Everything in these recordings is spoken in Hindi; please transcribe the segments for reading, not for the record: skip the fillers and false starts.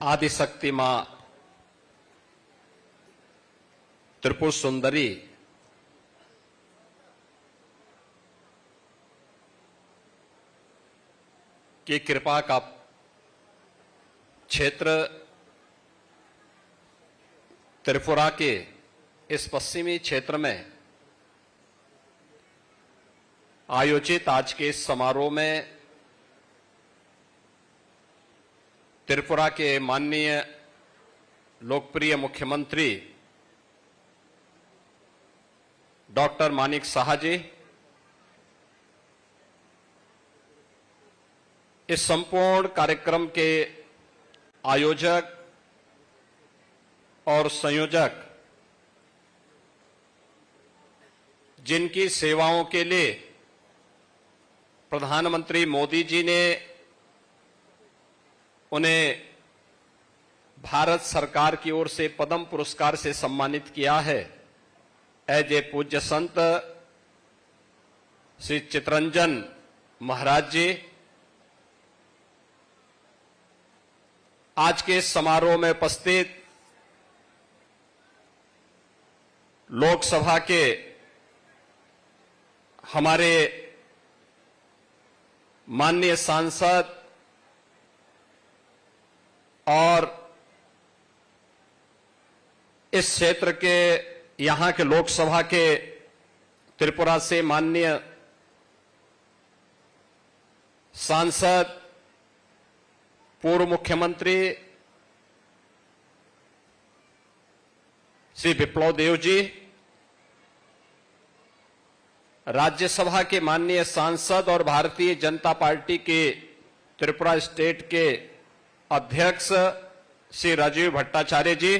आदिशक्ति मां त्रिपुर सुंदरी की कृपा का क्षेत्र त्रिपुरा के इस पश्चिमी क्षेत्र में आयोजित आज के इस समारोह में त्रिपुरा के माननीय लोकप्रिय मुख्यमंत्री डॉक्टर मानिक साहा जी, इस संपूर्ण कार्यक्रम के आयोजक और संयोजक, जिनकी सेवाओं के लिए प्रधानमंत्री मोदी जी ने उन्हें भारत सरकार की ओर से पद्म पुरस्कार से सम्मानित किया है, ऐजे पूज्य संत श्री चितरंजन महाराज जी, आज के इस समारोह में उपस्थित लोकसभा के हमारे माननीय सांसद और इस क्षेत्र के यहां के लोकसभा के त्रिपुरा से माननीय सांसद, पूर्व मुख्यमंत्री श्री विप्लव देव जी, राज्यसभा के माननीय सांसद और भारतीय जनता पार्टी के त्रिपुरा स्टेट के अध्यक्ष श्री राजीव भट्टाचार्य जी,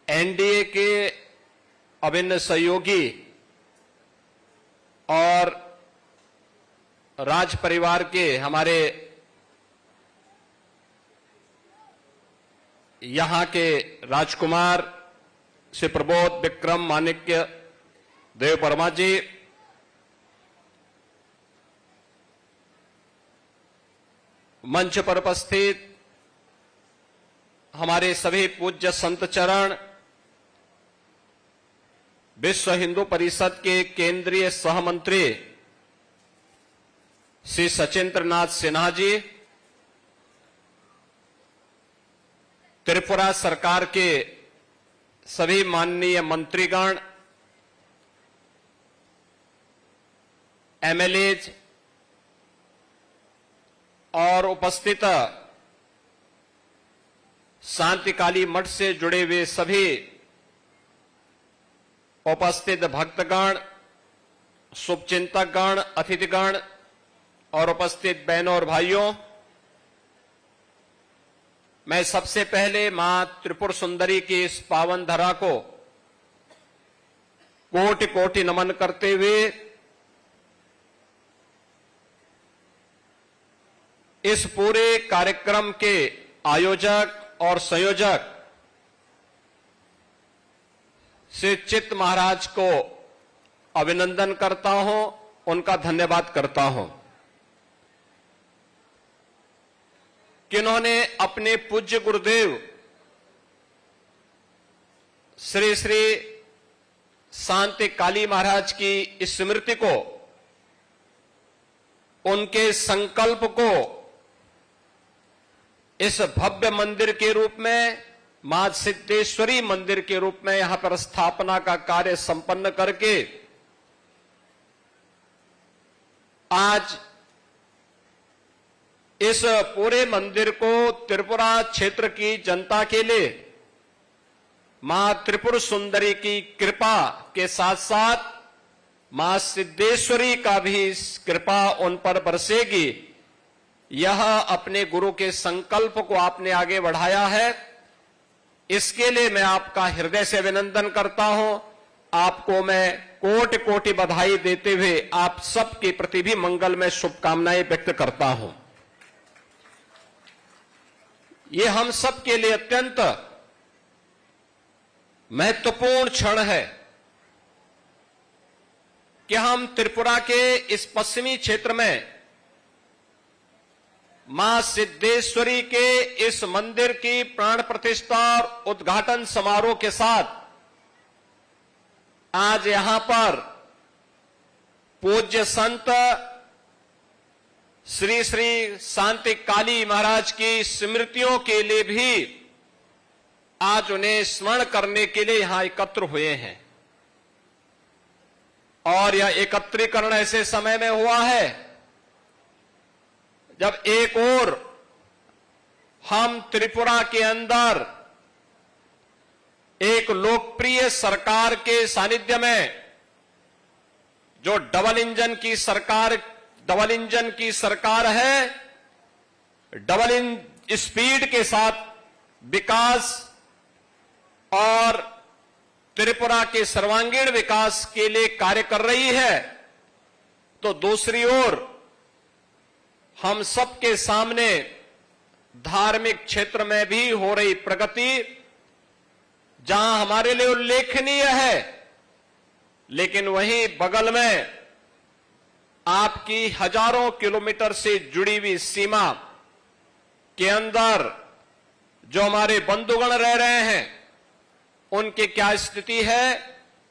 एनडीए के अभिन्न सहयोगी और राज परिवार के हमारे यहां के राजकुमार श्री प्रबोध विक्रम माणिक्य देव वर्मा जी, मंच पर उपस्थित हमारे सभी पूज्य संत चरण, विश्व हिंदू परिषद के केंद्रीय सहमंत्री श्री सचिंद्र नाथ सिन्हा जी, त्रिपुरा सरकार के सभी माननीय मंत्रीगण, एमएलएज और उपस्थित शांतिकाली मठ से जुड़े हुए सभी उपस्थित भक्तगण, शुभचिंतकगण, अतिथिगण और उपस्थित बहनों और भाइयों, मैं सबसे पहले मां त्रिपुर सुंदरी की इस पावन धरा को कोटि कोटि नमन करते हुए इस पूरे कार्यक्रम के आयोजक और संयोजक श्री चित्त महाराज को अभिनंदन करता हूं, उनका धन्यवाद करता हूं कि उन्होंने अपने पूज्य गुरुदेव श्री श्री शांति काली महाराज की स्मृति को, उनके संकल्प को इस भव्य मंदिर के रूप में, मां सिद्धेश्वरी मंदिर के रूप में यहां पर स्थापना का कार्य संपन्न करके आज इस पूरे मंदिर को त्रिपुरा क्षेत्र की जनता के लिए मां त्रिपुर सुंदरी की कृपा के साथ साथ मां सिद्धेश्वरी का भी कृपा उन पर बरसेगी, यह अपने गुरु के संकल्प को आपने आगे बढ़ाया है। इसके लिए मैं आपका हृदय से अभिनंदन करता हूं। आपको मैं कोटि कोटि बधाई देते हुए आप सबके प्रति भी मंगलमय शुभकामनाएं व्यक्त करता हूं। ये हम सब के लिए अत्यंत महत्वपूर्ण क्षण है कि हम त्रिपुरा के इस पश्चिमी क्षेत्र में मां सिद्धेश्वरी के इस मंदिर की प्राण प्रतिष्ठा और उद्घाटन समारोह के साथ आज यहां पर पूज्य संत श्री श्री शांति काली महाराज की स्मृतियों के लिए भी आज उन्हें स्मरण करने के लिए यहां एकत्र हुए हैं। और यह एकत्रीकरण ऐसे समय में हुआ है जब एक ओर हम त्रिपुरा के अंदर एक लोकप्रिय सरकार के सानिध्य में जो डबल इंजन की सरकार है, डबल स्पीड के साथ विकास और त्रिपुरा के सर्वांगीण विकास के लिए कार्य कर रही है, तो दूसरी ओर हम सबके सामने धार्मिक क्षेत्र में भी हो रही प्रगति जहां हमारे लिए उल्लेखनीय है, लेकिन वहीं बगल में आपकी हजारों किलोमीटर से जुड़ी हुई सीमा के अंदर जो हमारे बंधुगण रह रहे हैं उनकी क्या स्थिति है,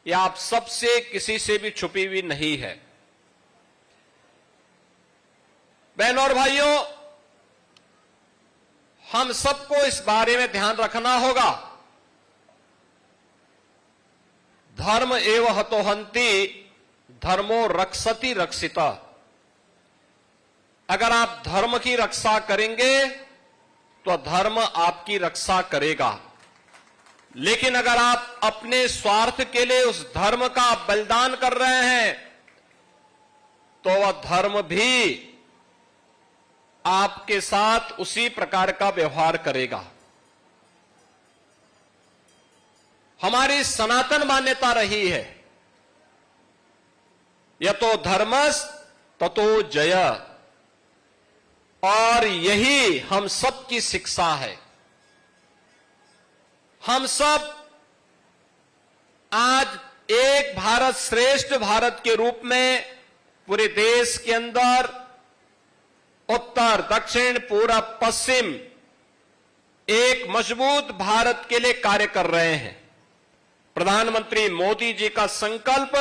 यह आप सबसे किसी से भी छुपी हुई नहीं है। बहनों और भाइयों, हम सबको इस बारे में ध्यान रखना होगा। धर्म एव हतोहंति धर्मो रक्षति रक्षिता। अगर आप धर्म की रक्षा करेंगे तो धर्म आपकी रक्षा करेगा, लेकिन अगर आप अपने स्वार्थ के लिए उस धर्म का बलिदान कर रहे हैं तो वह धर्म भी आपके साथ उसी प्रकार का व्यवहार करेगा। हमारी सनातन मान्यता रही है, यतो धर्मस् ततो जय, और यही हम सब की शिक्षा है। हम सब आज एक भारत श्रेष्ठ भारत के रूप में पूरे देश के अंदर उत्तर दक्षिण पूरब पश्चिम एक मजबूत भारत के लिए कार्य कर रहे हैं। प्रधानमंत्री मोदी जी का संकल्प,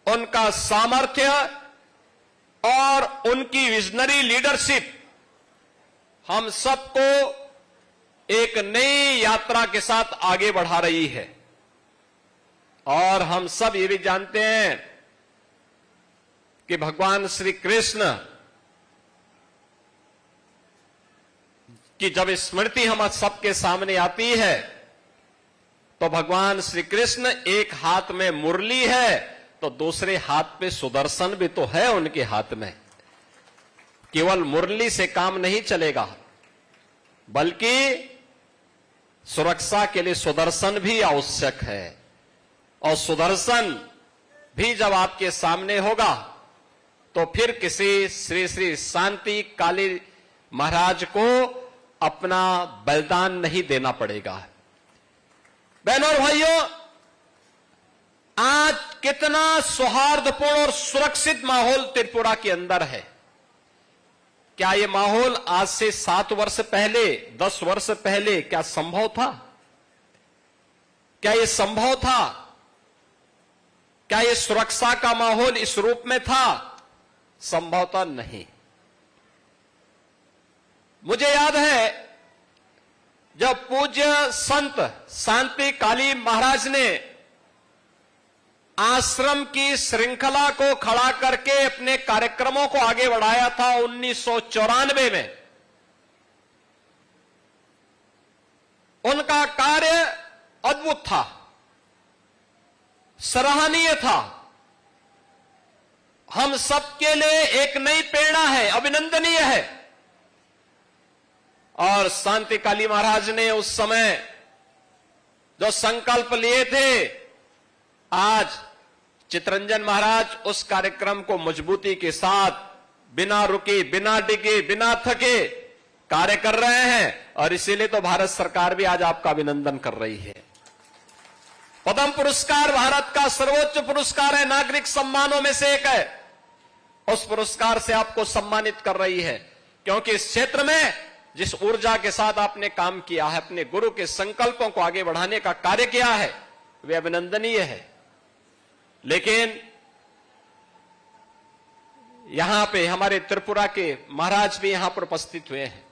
उनका सामर्थ्य और उनकी विजनरी लीडरशिप हम सबको एक नई यात्रा के साथ आगे बढ़ा रही है। और हम सब ये भी जानते हैं कि भगवान श्री कृष्ण की जब स्मृति हम सबके सामने आती है तो भगवान श्री कृष्ण एक हाथ में मुरली है तो दूसरे हाथ पे सुदर्शन भी तो है उनके हाथ में। केवल मुरली से काम नहीं चलेगा, बल्कि सुरक्षा के लिए सुदर्शन भी आवश्यक है। और सुदर्शन भी जब आपके सामने होगा तो फिर किसी श्री श्री शांति काली महाराज को अपना बलिदान नहीं देना पड़ेगा। बहनों और भाइयों, आज कितना सौहार्दपूर्ण और सुरक्षित माहौल त्रिपुरा के अंदर है। क्या यह माहौल आज से 7 वर्ष पहले, 10 वर्ष पहले क्या संभव था? क्या यह संभव था? क्या यह सुरक्षा का माहौल इस रूप में था? संभवतः नहीं। मुझे याद है जब पूज्य संत शांति काली महाराज ने आश्रम की श्रृंखला को खड़ा करके अपने कार्यक्रमों को आगे बढ़ाया था 1994 में, उनका कार्य अद्भुत था, सराहनीय था, हम सबके लिए एक नई प्रेरणा है, अभिनंदनीय है। और शांति काली महाराज ने उस समय जो संकल्प लिए थे, आज चितरंजन महाराज उस कार्यक्रम को मजबूती के साथ बिना रुके, बिना डिगे, बिना थके कार्य कर रहे हैं। और इसीलिए तो भारत सरकार भी आज आपका अभिनंदन कर रही है। पद्म पुरस्कार भारत का सर्वोच्च पुरस्कार है, नागरिक सम्मानों में से एक है। उस पुरस्कार से आपको सम्मानित कर रही है, क्योंकि इस क्षेत्र में जिस ऊर्जा के साथ आपने काम किया है, अपने गुरु के संकल्पों को आगे बढ़ाने का कार्य किया है, वे अभिनंदनीय है। लेकिन यहां पे हमारे त्रिपुरा के महाराज भी यहां पर उपस्थित हुए हैं।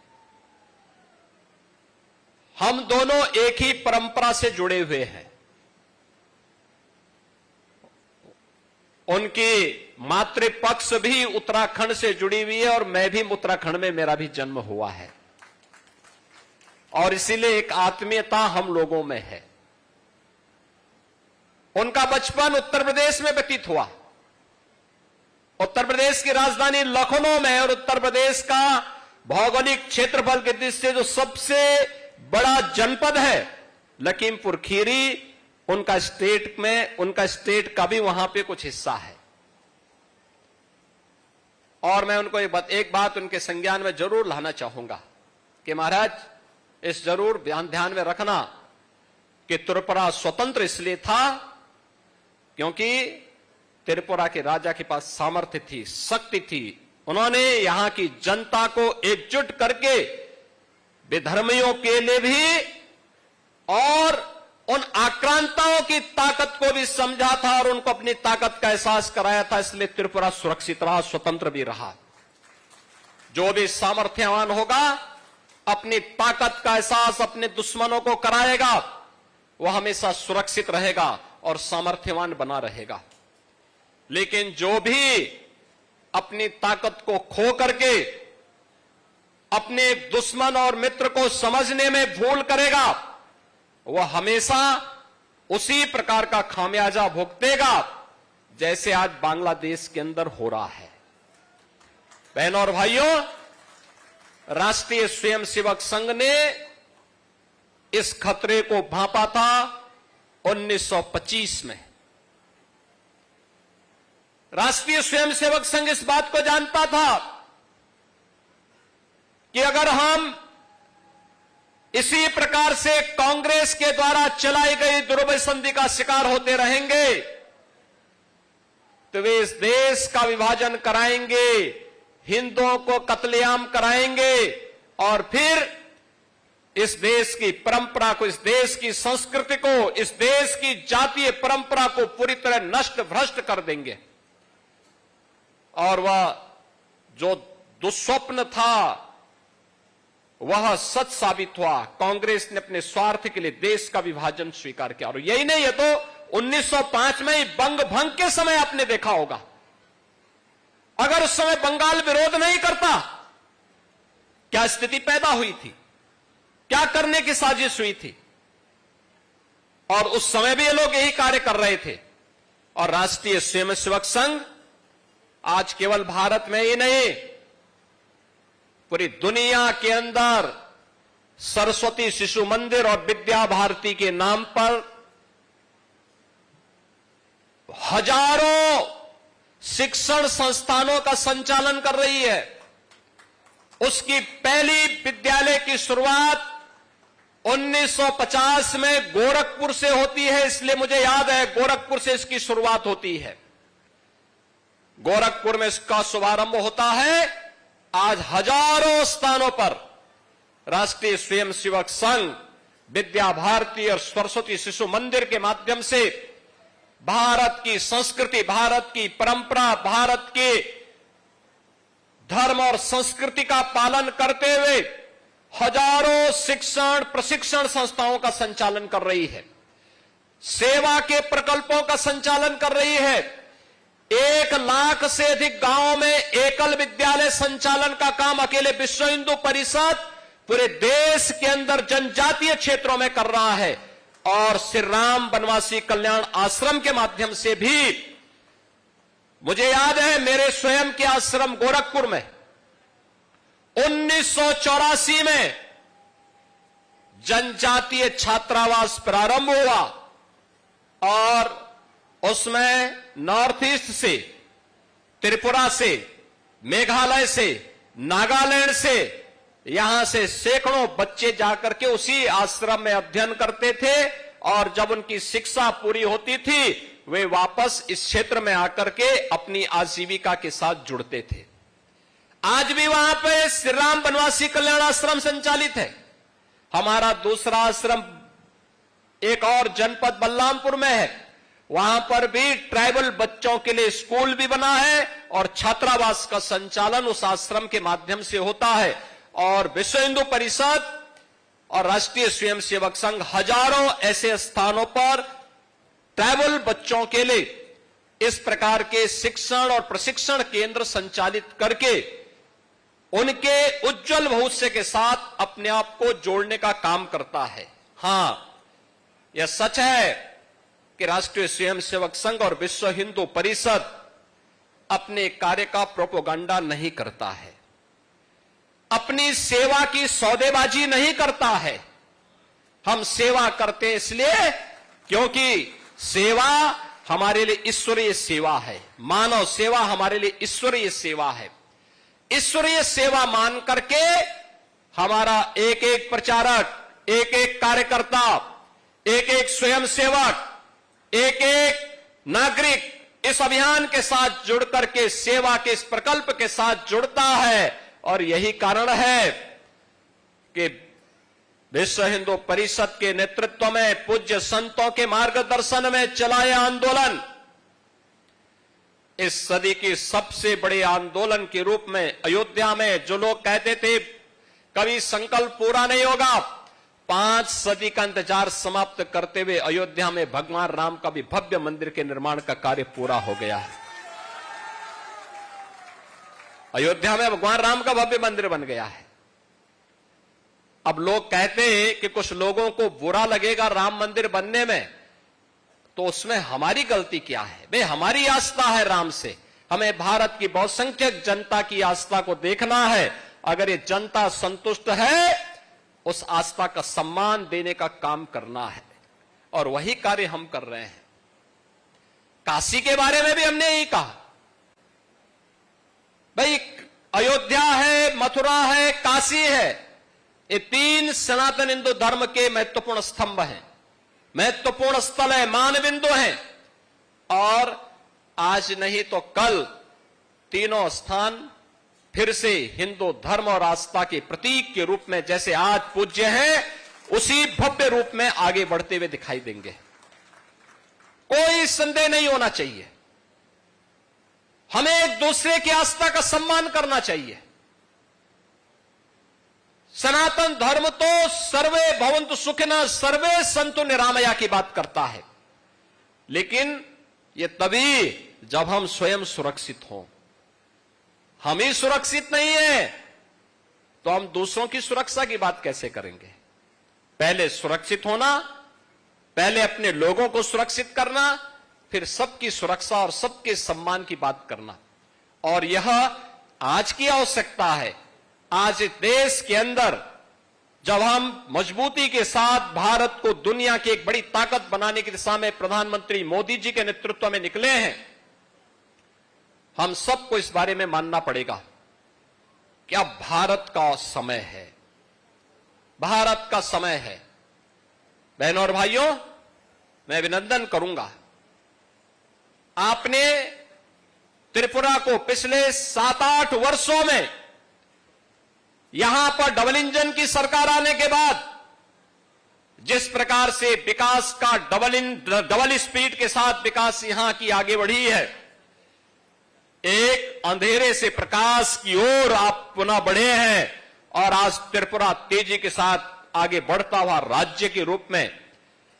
हम दोनों एक ही परंपरा से जुड़े हुए हैं। उनकी मातृपक्ष भी उत्तराखंड से जुड़ी हुई है और मैं भी उत्तराखंड में, मेरा भी जन्म हुआ है, और इसीलिए एक आत्मीयता हम लोगों में है। उनका बचपन उत्तर प्रदेश में व्यतीत हुआ, उत्तर प्रदेश की राजधानी लखनऊ में, और उत्तर प्रदेश का भौगोलिक क्षेत्रफल की दृष्टि से जो सबसे बड़ा जनपद है लखीमपुर खीरी, उनका स्टेट का भी वहां पे कुछ हिस्सा है। और मैं उनको एक बात उनके संज्ञान में जरूर लाना चाहूंगा कि महाराज, इस जरूर ध्यान में रखना कि त्रिपुरा स्वतंत्र इसलिए था क्योंकि त्रिपुरा के राजा के पास सामर्थ्य थी, शक्ति थी। उन्होंने यहां की जनता को एकजुट करके विधर्मियों के लिए भी और उन आक्रांताओं की ताकत को भी समझा था और उनको अपनी ताकत का एहसास कराया था। इसलिए त्रिपुरा सुरक्षित रहा, स्वतंत्र भी रहा। जो भी सामर्थ्यवान होगा अपनी ताकत का एहसास अपने दुश्मनों को कराएगा, वह हमेशा सुरक्षित रहेगा और सामर्थ्यवान बना रहेगा। लेकिन जो भी अपनी ताकत को खो करके अपने दुश्मन और मित्र को समझने में भूल करेगा, वह हमेशा उसी प्रकार का खामियाजा भुगतेगा जैसे आज बांग्लादेश के अंदर हो रहा है। बहनों और भाइयों, राष्ट्रीय स्वयंसेवक संघ ने इस खतरे को भांपा था 1925 में। राष्ट्रीय स्वयंसेवक संघ इस बात को जानता था कि अगर हम इसी प्रकार से कांग्रेस के द्वारा चलाई गई दुर्बल संधि का शिकार होते रहेंगे तो वे इस देश का विभाजन कराएंगे, हिंदुओं को कत्लेआम कराएंगे और फिर इस देश की परंपरा को, इस देश की संस्कृति को, इस देश की जातीय परंपरा को पूरी तरह नष्ट भ्रष्ट कर देंगे। और वह जो दुस्वप्न था वह सच साबित हुआ। कांग्रेस ने अपने स्वार्थ के लिए देश का विभाजन स्वीकार किया। और यही नहीं, ये तो 1905 में ही बंग भंग के समय आपने देखा होगा। अगर उस समय बंगाल विरोध नहीं करता, क्या स्थिति पैदा हुई थी, क्या करने की साजिश हुई थी। और उस समय भी ये लोग यही कार्य कर रहे थे। और राष्ट्रीय स्वयंसेवक संघ आज केवल भारत में ही नहीं, पूरी दुनिया के अंदर सरस्वती शिशु मंदिर और विद्या भारती के नाम पर हजारों शिक्षण संस्थानों का संचालन कर रही है। उसकी पहली विद्यालय की शुरुआत 1950 में गोरखपुर से होती है। इसलिए मुझे याद है, गोरखपुर से इसकी शुरुआत होती है। गोरखपुर में इसका शुभारंभ होता है। आज हजारों स्थानों पर राष्ट्रीय स्वयंसेवक संघ विद्या भारती और सरस्वती शिशु मंदिर के माध्यम से भारत की संस्कृति, भारत की परंपरा, भारत के धर्म और संस्कृति का पालन करते हुए हजारों शिक्षण प्रशिक्षण संस्थाओं का संचालन कर रही है। सेवा के प्रकल्पों का संचालन कर रही है। 1 लाख से अधिक गांवों में एकल विद्यालय संचालन का काम अकेले विश्व हिंदू परिषद पूरे देश के अंदर जनजातीय क्षेत्रों में कर रहा है। और श्री राम वनवासी कल्याण आश्रम के माध्यम से भी, मुझे याद है मेरे स्वयं के आश्रम गोरखपुर में 1984 में जनजातीय छात्रावास प्रारंभ हुआ और उसमें नॉर्थ ईस्ट से, त्रिपुरा से, मेघालय से, नागालैंड से, यहां से सैकड़ों बच्चे जाकर के उसी आश्रम में अध्ययन करते थे और जब उनकी शिक्षा पूरी होती थी वे वापस इस क्षेत्र में आकर के अपनी आजीविका के साथ जुड़ते थे। आज भी वहां पे श्री राम बनवासी कल्याण आश्रम संचालित है। हमारा दूसरा आश्रम एक और जनपद बलरामपुर में है, वहां पर भी ट्राइबल बच्चों के लिए स्कूल भी बना है और छात्रावास का संचालन उस आश्रम के माध्यम से होता है। और विश्व हिंदू परिषद और राष्ट्रीय स्वयंसेवक संघ हजारों ऐसे स्थानों पर ट्राइबल बच्चों के लिए इस प्रकार के शिक्षण और प्रशिक्षण केंद्र संचालित करके उनके उज्जवल भविष्य के साथ अपने आप को जोड़ने का काम करता है। हां, यह सच है कि राष्ट्रीय स्वयंसेवक संघ और विश्व हिंदू परिषद अपने कार्य का प्रोपेगेंडा नहीं करता है, अपनी सेवा की सौदेबाजी नहीं करता है। हम सेवा करते हैं इसलिए क्योंकि सेवा हमारे लिए ईश्वरीय सेवा है, मानव सेवा हमारे लिए ईश्वरीय सेवा है। ईश्वरीय सेवा मान करके हमारा एक एक प्रचारक, एक एक कार्यकर्ता, एक एक स्वयंसेवक, एक एक नागरिक इस अभियान के साथ जुड़ करके सेवा के इस प्रकल्प के साथ जुड़ता है। और यही कारण है कि विश्व हिंदू परिषद के नेतृत्व में पूज्य संतों के मार्गदर्शन में चलाया आंदोलन इस सदी की सबसे बड़े आंदोलन के रूप में अयोध्या में जो लोग कहते थे कभी संकल्प पूरा नहीं होगा, 5 सदी का इंतजार समाप्त करते हुए अयोध्या में भगवान राम का भी भव्य मंदिर के निर्माण का कार्य पूरा हो गया है। अयोध्या में भगवान राम का भव्य मंदिर बन गया है। अब लोग कहते हैं कि कुछ लोगों को बुरा लगेगा राम मंदिर बनने में, तो उसमें हमारी गलती क्या है? भाई हमारी आस्था है राम से, हमें भारत की बहुसंख्यक जनता की आस्था को देखना है। अगर ये जनता संतुष्ट है, उस आस्था का सम्मान देने का काम करना है और वही कार्य हम कर रहे हैं। काशी के बारे में भी हमने यही कहा, भाई अयोध्या है, मथुरा है, काशी है, ये 3 सनातन हिंदू धर्म के महत्वपूर्ण स्तंभ हैं, महत्वपूर्ण स्थल है, मानबिंदु हैं। और आज नहीं तो कल तीनों स्थान फिर से हिंदू धर्म और आस्था के प्रतीक के रूप में जैसे आज पूज्य हैं, उसी भव्य रूप में आगे बढ़ते हुए दिखाई देंगे। कोई संदेह नहीं होना चाहिए। हमें एक दूसरे की आस्था का सम्मान करना चाहिए। सनातन धर्म तो सर्वे भवन्तु सुखिनः सर्वे सन्तु निरामया की बात करता है, लेकिन यह तभी जब हम स्वयं सुरक्षित हों। हम ही सुरक्षित नहीं है तो हम दूसरों की सुरक्षा की बात कैसे करेंगे? पहले सुरक्षित होना, पहले अपने लोगों को सुरक्षित करना, फिर सबकी सुरक्षा और सबके सम्मान की बात करना। और यह आज की आवश्यकता है। आज इस देश के अंदर जब हम मजबूती के साथ भारत को दुनिया की एक बड़ी ताकत बनाने की दिशा में प्रधानमंत्री मोदी जी के नेतृत्व में निकले हैं, हम सबको इस बारे में मानना पड़ेगा कि अब भारत का समय है, भारत का समय है। बहनों और भाइयों, मैं अभिनंदन करूंगा, आपने त्रिपुरा को पिछले 7-8 वर्षों में यहां पर डबल इंजन की सरकार आने के बाद जिस प्रकार से विकास का डबल स्पीड के साथ विकास यहां की आगे बढ़ी है, एक अंधेरे से प्रकाश की ओर आप पुनः बढ़े हैं और आज त्रिपुरा तेजी के साथ आगे बढ़ता हुआ राज्य के रूप में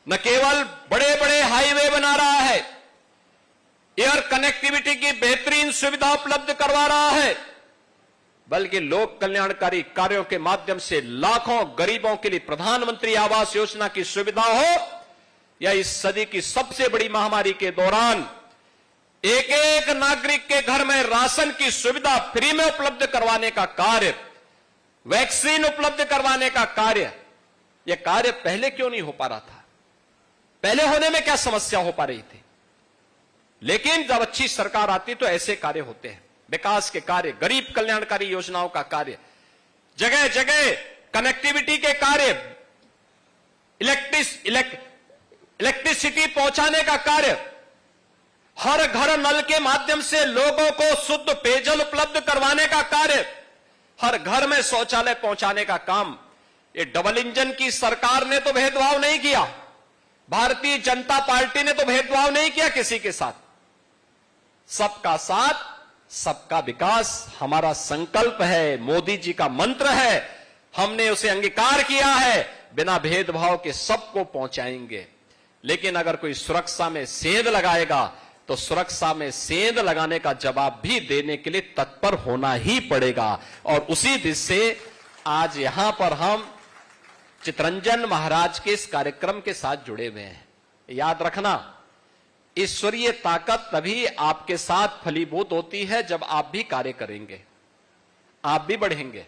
न केवल बड़े बड़े हाईवे बना रहा है, एयर कनेक्टिविटी की बेहतरीन सुविधा उपलब्ध करवा रहा है, बल्कि लोक कल्याणकारी कार्यों के माध्यम से लाखों गरीबों के लिए प्रधानमंत्री आवास योजना की सुविधा हो या इस सदी की सबसे बड़ी महामारी के दौरान एक एक नागरिक के घर में राशन की सुविधा फ्री में उपलब्ध करवाने का कार्य, वैक्सीन उपलब्ध करवाने का कार्य, यह कार्य पहले क्यों नहीं हो पा रहा था? पहले होने में क्या समस्या हो पा रही थी? लेकिन जब अच्छी सरकार आती तो ऐसे कार्य होते हैं, विकास के कार्य, गरीब कल्याणकारी योजनाओं का कार्य, जगह जगह कनेक्टिविटी के कार्य, इलेक्ट्रिसिटी पहुंचाने का कार्य, हर घर नल के माध्यम से लोगों को शुद्ध पेयजल उपलब्ध करवाने का कार्य, हर घर में शौचालय पहुंचाने का काम, ये डबल इंजन की सरकार ने तो भेदभाव नहीं किया, भारतीय जनता पार्टी ने तो भेदभाव नहीं किया किसी के साथ। सबका साथ, सबका विकास हमारा संकल्प है, मोदी जी का मंत्र है, हमने उसे अंगीकार किया है, बिना भेदभाव के सबको पहुंचाएंगे। लेकिन अगर कोई सुरक्षा में सेंध लगाएगा तो सुरक्षा में सेंध लगाने का जवाब भी देने के लिए तत्पर होना ही पड़ेगा। और उसी दिशा से आज यहां पर हम चितरंजन महाराज के इस कार्यक्रम के साथ जुड़े हुए हैं। याद रखना, ईश्वरीय ताकत तभी आपके साथ फलीभूत होती है जब आप भी कार्य करेंगे, आप भी बढ़ेंगे।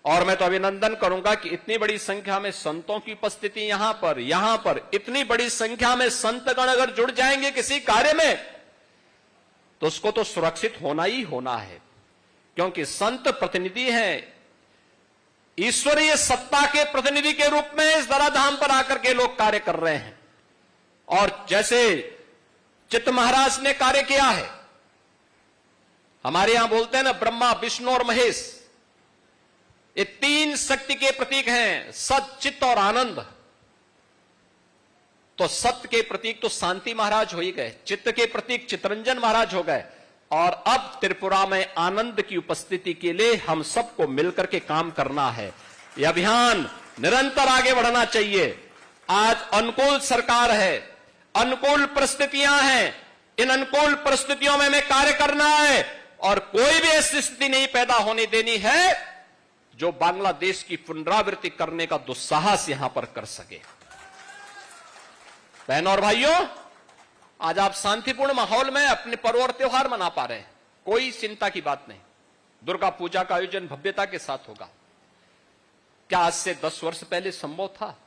और मैं तो अभिनंदन करूंगा कि इतनी बड़ी संख्या में संतों की उपस्थिति यहां पर इतनी बड़ी संख्या में संतगण अगर जुड़ जाएंगे किसी कार्य में, तो उसको तो सुरक्षित होना ही होना है, क्योंकि संत प्रतिनिधि हैं, ईश्वरीय सत्ता के प्रतिनिधि के रूप में इस धराधाम पर आकर के लोग कार्य कर रहे हैं। और जैसे चित्त महाराज ने कार्य किया है, हमारे यहां बोलते हैं ना, ब्रह्मा विष्णु और महेश, ये तीन शक्ति के प्रतीक हैं, सत चित्त और आनंद। तो सत्य के प्रतीक तो शांति महाराज हो ही गए, चित्त के प्रतीक चितरंजन महाराज हो गए, और अब त्रिपुरा में आनंद की उपस्थिति के लिए हम सबको मिलकर के काम करना है। यह अभियान निरंतर आगे बढ़ना चाहिए। आज अनुकूल सरकार है, अनुकूल परिस्थितियां हैं, इन अनुकूल परिस्थितियों में हमें कार्य करना है और कोई भी ऐसी स्थिति नहीं पैदा होने देनी है जो बांग्लादेश की पुनरावृत्ति करने का दुस्साहस यहां पर कर सके। बहनों और भाइयों, आज आप शांतिपूर्ण माहौल में अपने पर्व और त्योहार मना पा रहे हैं, कोई चिंता की बात नहीं। दुर्गा पूजा का आयोजन भव्यता के साथ होगा। क्या आज से 10 वर्ष पहले संभव था?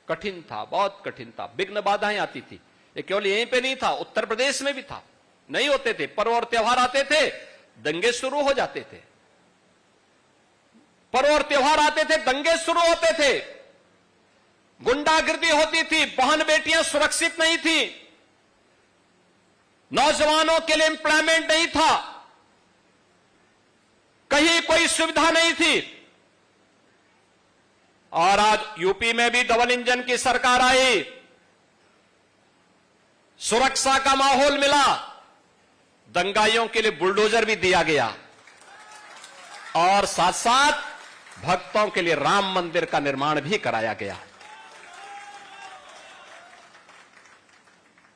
कठिन था, बहुत कठिन था, विघ्न बाधाएं आती थी। ये केवल यहीं पे नहीं था, उत्तर प्रदेश में भी था, नहीं होते थे। पर्व और त्योहार आते थे, दंगे शुरू हो जाते थे। पर्व और त्योहार आते थे, दंगे शुरू होते थे, गुंडागिर्दी होती थी, बहन बेटियां सुरक्षित नहीं थी, नौजवानों के लिए एम्प्लॉयमेंट नहीं था, कहीं कोई सुविधा नहीं थी। और आज यूपी में भी डबल इंजन की सरकार आई, सुरक्षा का माहौल मिला, दंगाइयों के लिए बुलडोजर भी दिया गया, और साथ साथ भक्तों के लिए राम मंदिर का निर्माण भी कराया गया।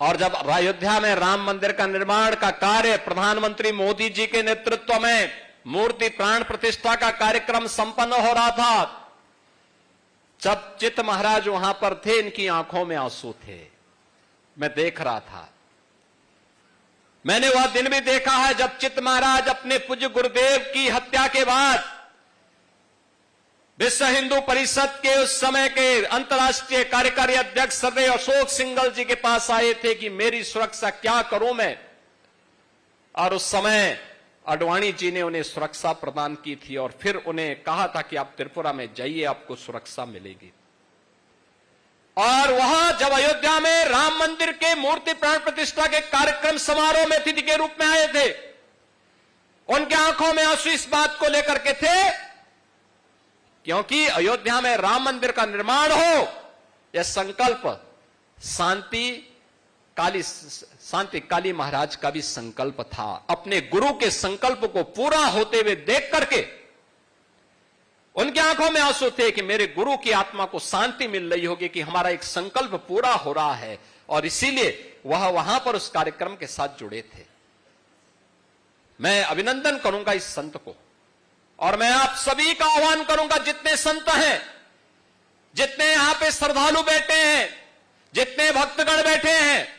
और जब अयोध्या में राम मंदिर का निर्माण का कार्य प्रधानमंत्री मोदी जी के नेतृत्व में मूर्ति प्राण प्रतिष्ठा का कार्यक्रम संपन्न हो रहा था, जब चित्त महाराज वहां पर थे, इनकी आंखों में आंसू थे। मैं देख रहा था, मैंने वह दिन भी देखा है जब चित्त महाराज अपने पूज्य गुरुदेव की हत्या के बाद विश्व हिंदू परिषद के उस समय के अंतर्राष्ट्रीय कार्यकारी अध्यक्ष श्री अशोक सिंघल जी के पास आए थे कि मेरी सुरक्षा क्या करूं मैं। और उस समय आडवाणी जी ने उन्हें सुरक्षा प्रदान की थी और फिर उन्हें कहा था कि आप त्रिपुरा में जाइए, आपको सुरक्षा मिलेगी। और वहां जब अयोध्या में राम मंदिर के मूर्ति प्राण प्रतिष्ठा के कार्यक्रम समारोह में अतिथि के रूप में आए थे, उनके आंखों में आंसू इस बात को लेकर के थे क्योंकि अयोध्या में राम मंदिर का निर्माण हो, यह संकल्प शांति काली महाराज का भी संकल्प था। अपने गुरु के संकल्प को पूरा होते हुए देख करके उनकी आंखों में आंसू थे कि मेरे गुरु की आत्मा को शांति मिल रही होगी कि हमारा एक संकल्प पूरा हो रहा है, और इसीलिए वह वहां पर उस कार्यक्रम के साथ जुड़े थे। मैं अभिनंदन करूंगा इस संत को, और मैं आप सभी का आह्वान करूंगा, जितने संत हैं, जितने यहां पे श्रद्धालु बैठे हैं, जितने भक्तगण बैठे हैं,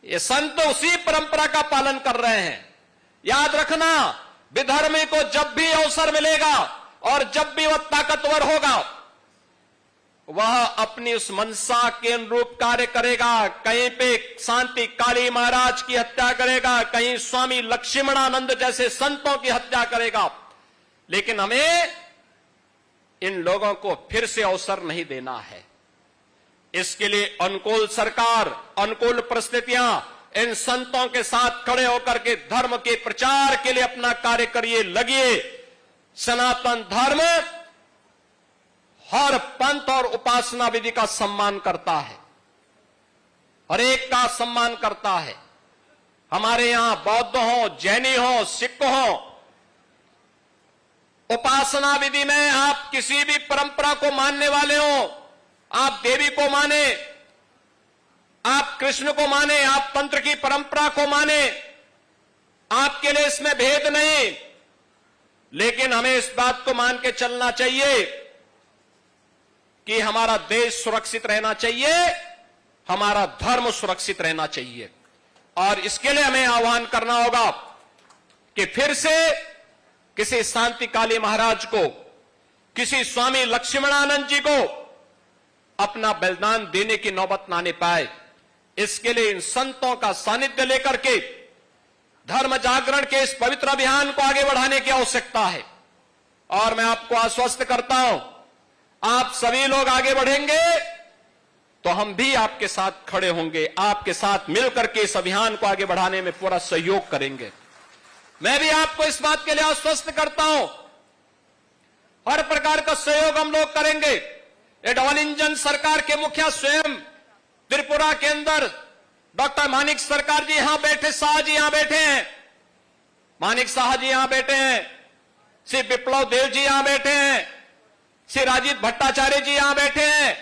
ये संत उसी परंपरा का पालन कर रहे हैं। याद रखना, विधर्मी को जब भी अवसर मिलेगा और जब भी वह ताकतवर होगा, वह अपनी उस मनसा के अनुरूप कार्य करेगा। कहीं पे शांति काली महाराज की हत्या करेगा, कहीं स्वामी लक्ष्मणानंद जैसे संतों की हत्या करेगा, लेकिन हमें इन लोगों को फिर से अवसर नहीं देना है। इसके लिए अनुकूल सरकार, अनुकूल परिस्थितियां, इन संतों के साथ खड़े होकर के धर्म के प्रचार के लिए अपना कार्य करिए, लगिए। सनातन धर्म हर पंथ और उपासना विधि का सम्मान करता है, हर एक का सम्मान करता है। हमारे यहां बौद्ध हो, जैनी हो, सिख हो, उपासना विधि में आप किसी भी परंपरा को मानने वाले हो, आप देवी को माने, आप कृष्ण को माने, आप तंत्र की परंपरा को माने, आपके लिए इसमें भेद नहीं। लेकिन हमें इस बात को मान के चलना चाहिए कि हमारा देश सुरक्षित रहना चाहिए, हमारा धर्म सुरक्षित रहना चाहिए। और इसके लिए हमें आह्वान करना होगा कि फिर से किसी शांतिकाली महाराज को, किसी स्वामी लक्ष्मणानंद जी को अपना बलिदान देने की नौबत ना आने पाए। इसके लिए इन संतों का सानिध्य लेकर के धर्म जागरण के इस पवित्र अभियान को आगे बढ़ाने की आवश्यकता है। और मैं आपको आश्वस्त करता हूं, आप सभी लोग आगे बढ़ेंगे तो हम भी आपके साथ खड़े होंगे, आपके साथ मिलकर के इस अभियान को आगे बढ़ाने में पूरा सहयोग करेंगे। मैं भी आपको इस बात के लिए आश्वस्त करता हूं, हर प्रकार का सहयोग हम लोग करेंगे। ये डबल इंजन सरकार के मुखिया स्वयं त्रिपुरा के अंदर डॉक्टर मानिक सरकार जी यहां बैठे, शाह जी यहां बैठे हैं, मानिक शाह जी यहां बैठे हैं, श्री विप्लव देव जी यहां बैठे हैं, श्री राजीव भट्टाचार्य जी यहां बैठे हैं,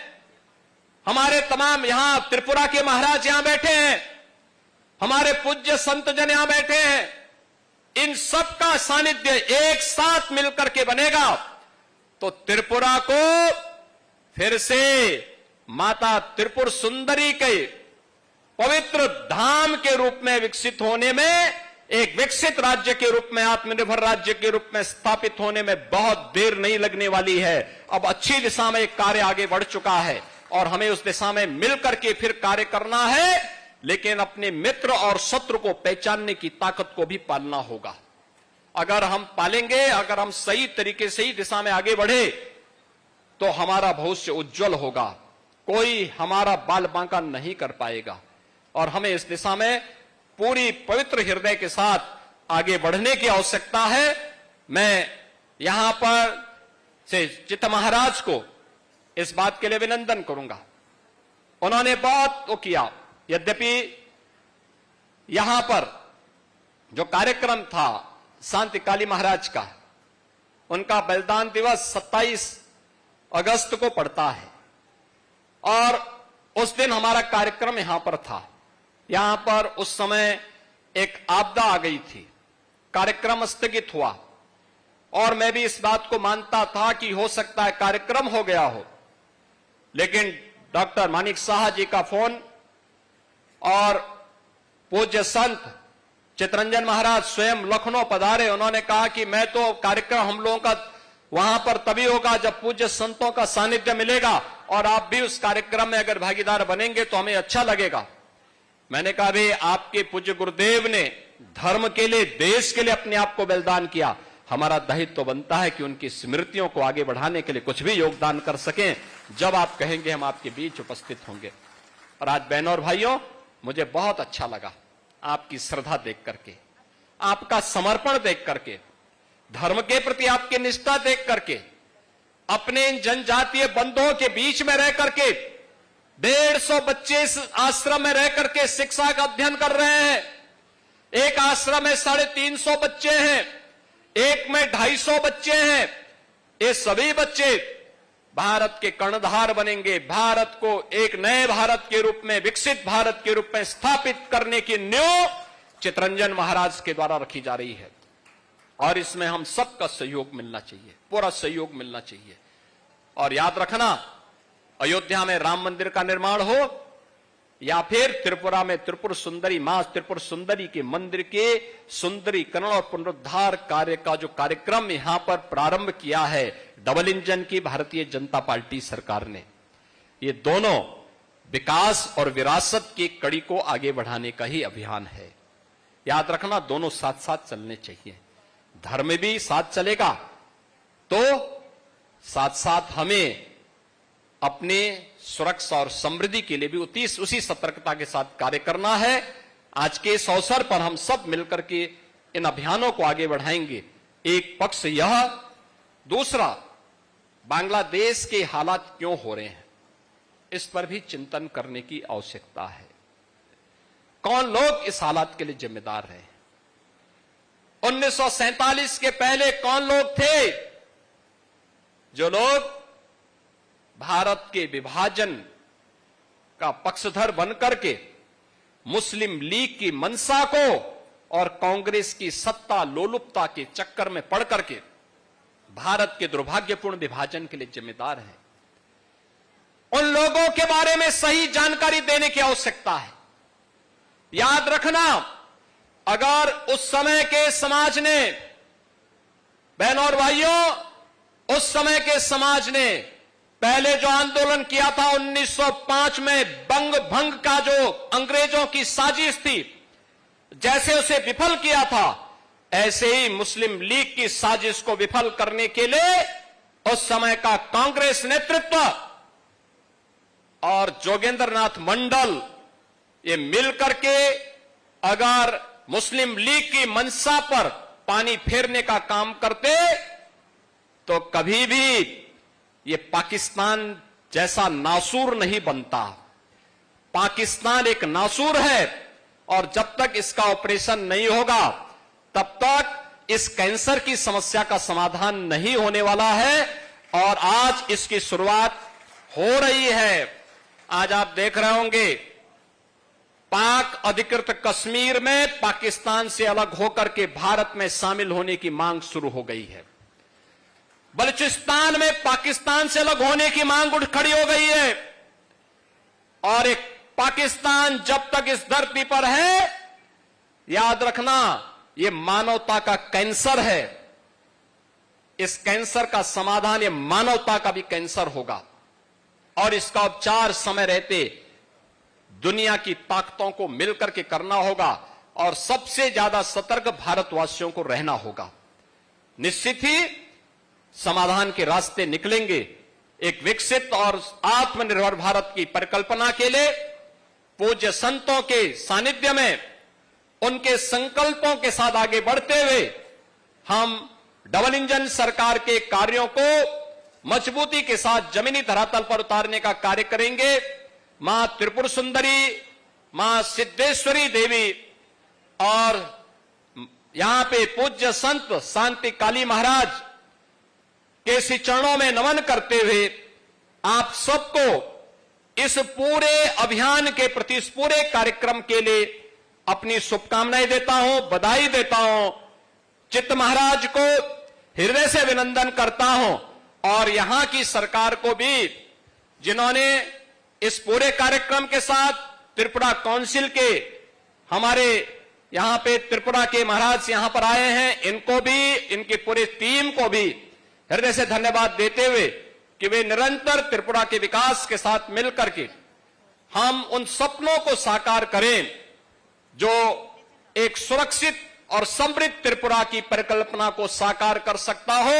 हमारे तमाम यहां त्रिपुरा के महाराज यहां बैठे हैं, हमारे पूज्य संत जन यहां बैठे हैं। इन सबका सानिध्य एक साथ मिलकर के बनेगा तो त्रिपुरा को फिर से माता त्रिपुर सुंदरी के पवित्र धाम के रूप में विकसित होने में, एक विकसित राज्य के रूप में, आत्मनिर्भर राज्य के रूप में स्थापित होने में बहुत देर नहीं लगने वाली है। अब अच्छी दिशा में एक कार्य आगे बढ़ चुका है और हमें उस दिशा में मिलकर के फिर कार्य करना है। लेकिन अपने मित्र और शत्रु को पहचानने की ताकत को भी पालना होगा। अगर हम पालेंगे, अगर हम सही तरीके से ही दिशा में आगे बढ़े तो हमारा भविष्य उज्जवल होगा, कोई हमारा बाल बांका नहीं कर पाएगा। और हमें इस दिशा में पूरी पवित्र हृदय के साथ आगे बढ़ने की आवश्यकता है। मैं यहां पर से चित्त महाराज को इस बात के लिए अभिनंदन करूंगा, उन्होंने बहुत वो किया। यद्यपि यहां पर जो कार्यक्रम था शांतिकाली महाराज का, उनका बलिदान दिवस 27 अगस्त को पड़ता है और उस दिन हमारा कार्यक्रम यहां पर था। यहां पर उस समय एक आपदा आ गई थी, कार्यक्रम स्थगित हुआ और मैं भी इस बात को मानता था कि हो सकता है कार्यक्रम हो गया हो। लेकिन डॉक्टर मानिक शाह जी का फोन और पूज्य संत चितरंजन महाराज स्वयं लखनऊ पधारे, उन्होंने कहा कि मैं तो कार्यक्रम हम लोगों का वहां पर तभी होगा जब पूज्य संतों का सानिध्य मिलेगा और आप भी उस कार्यक्रम में अगर भागीदार बनेंगे तो हमें अच्छा लगेगा। मैंने कहा भाई, आपके पूज्य गुरुदेव ने धर्म के लिए, देश के लिए अपने आप को बलिदान किया, हमारा दायित्व तो बनता है कि उनकी स्मृतियों को आगे बढ़ाने के लिए कुछ भी योगदान कर सकें। जब आप कहेंगे हम आपके बीच उपस्थित होंगे। और आज बहनों और भाइयों, मुझे बहुत अच्छा लगा आपकी श्रद्धा देख करके, आपका समर्पण देख करके, धर्म के प्रति आपकी निष्ठा देख करके, अपने इन जनजातीय बंधुओं के बीच में रह करके 150 बच्चे इस आश्रम में रह करके शिक्षा का अध्ययन कर रहे हैं। एक आश्रम में 350 बच्चे हैं, एक में 250 बच्चे हैं। ये सभी बच्चे भारत के कर्णधार बनेंगे, भारत को एक नए भारत के रूप में, विकसित भारत के रूप में स्थापित करने की नींव चितरंजन महाराज के द्वारा रखी जा रही है। और इसमें हम सबका सहयोग मिलना चाहिए, पूरा सहयोग मिलना चाहिए। और याद रखना, अयोध्या में राम मंदिर का निर्माण हो या फिर त्रिपुरा में त्रिपुर सुंदरी, मां त्रिपुर सुंदरी के मंदिर के सुंदरीकरण और पुनरुद्धार कार्य का जो कार्यक्रम यहां पर प्रारंभ किया है डबल इंजन की भारतीय जनता पार्टी सरकार ने, ये दोनों विकास और विरासत की कड़ी को आगे बढ़ाने का ही अभियान है। याद रखना, दोनों साथ साथ चलने चाहिए। धर्म भी साथ चलेगा तो साथ साथ हमें अपने सुरक्षा और समृद्धि के लिए भी उसी सतर्कता के साथ कार्य करना है। आज के इस अवसर पर हम सब मिलकर के इन अभियानों को आगे बढ़ाएंगे। एक पक्ष यह, दूसरा बांग्लादेश के हालात क्यों हो रहे हैं, इस पर भी चिंतन करने की आवश्यकता है। कौन लोग इस हालात के लिए जिम्मेदार रहे? 1947 के पहले कौन लोग थे जो लोग भारत के विभाजन का पक्षधर बनकर के मुस्लिम लीग की मंशा को और कांग्रेस की सत्ता लोलुपता के चक्कर में पड़ करके भारत के दुर्भाग्यपूर्ण विभाजन के लिए जिम्मेदार हैं? उन लोगों के बारे में सही जानकारी देने की आवश्यकता है। याद रखना, अगर उस समय के समाज ने, बहनों और भाइयों, उस समय के समाज ने पहले जो आंदोलन किया था 1905 में बंग भंग का जो अंग्रेजों की साजिश थी, जैसे उसे विफल किया था, ऐसे ही मुस्लिम लीग की साजिश को विफल करने के लिए उस समय का कांग्रेस नेतृत्व और जोगेंद्रनाथ मंडल ये मिलकर के अगर मुस्लिम लीग की मंशा पर पानी फेरने का काम करते तो कभी भी ये पाकिस्तान जैसा नासूर नहीं बनता। पाकिस्तान एक नासूर है और जब तक इसका ऑपरेशन नहीं होगा तब तक इस कैंसर की समस्या का समाधान नहीं होने वाला है। और आज इसकी शुरुआत हो रही है। आज आप देख रहे होंगे पाक अधिकृत कश्मीर में पाकिस्तान से अलग होकर के भारत में शामिल होने की मांग शुरू हो गई है। बलूचिस्तान में पाकिस्तान से अलग होने की मांग उठ खड़ी हो गई है। और एक पाकिस्तान जब तक इस धरती पर है, याद रखना, ये मानवता का कैंसर है। इस कैंसर का समाधान ये मानवता का भी कैंसर होगा और इसका उपचार समय रहते दुनिया की ताकतों को मिलकर के करना होगा और सबसे ज्यादा सतर्क भारतवासियों को रहना होगा। निश्चित ही समाधान के रास्ते निकलेंगे। एक विकसित और आत्मनिर्भर भारत की परिकल्पना के लिए पूज्य संतों के सानिध्य में उनके संकल्पों के साथ आगे बढ़ते हुए हम डबल इंजन सरकार के कार्यों को मजबूती के साथ जमीनी धरातल पर उतारने का कार्य करेंगे। मां त्रिपुर सुंदरी, मां सिद्धेश्वरी देवी और यहां पे पूज्य संत शांति काली महाराज के श्री चरणों में नमन करते हुए आप सबको इस पूरे अभियान के प्रति, इस पूरे कार्यक्रम के लिए अपनी शुभकामनाएं देता हूं, बधाई देता हूं। चित्त महाराज को हृदय से अभिनंदन करता हूं और यहां की सरकार को भी, जिन्होंने इस पूरे कार्यक्रम के साथ त्रिपुरा काउंसिल के हमारे यहां पे त्रिपुरा के महाराज यहां पर आए हैं, इनको भी, इनकी पूरी टीम को भी हृदय से धन्यवाद देते हुए कि वे निरंतर त्रिपुरा के विकास के साथ मिलकर के हम उन सपनों को साकार करें जो एक सुरक्षित और समृद्ध त्रिपुरा की परिकल्पना को साकार कर सकता हो।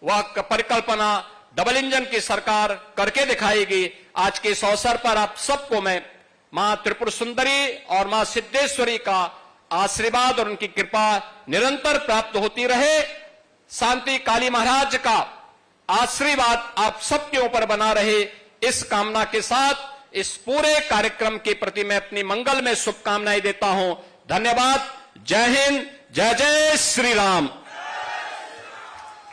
वह परिकल्पना डबल इंजन की सरकार करके दिखाएगी। आज के इस अवसर पर आप सबको मैं मां त्रिपुर सुंदरी और मां सिद्धेश्वरी का आशीर्वाद और उनकी कृपा निरंतर प्राप्त होती रहे। शांति काली महाराज का आशीर्वाद आप सबके ऊपर बना रहे, इस कामना के साथ इस पूरे कार्यक्रम के प्रति मैं अपनी मंगल में शुभकामनाएं देता हूं। धन्यवाद। जय हिंद, जय जय श्री राम।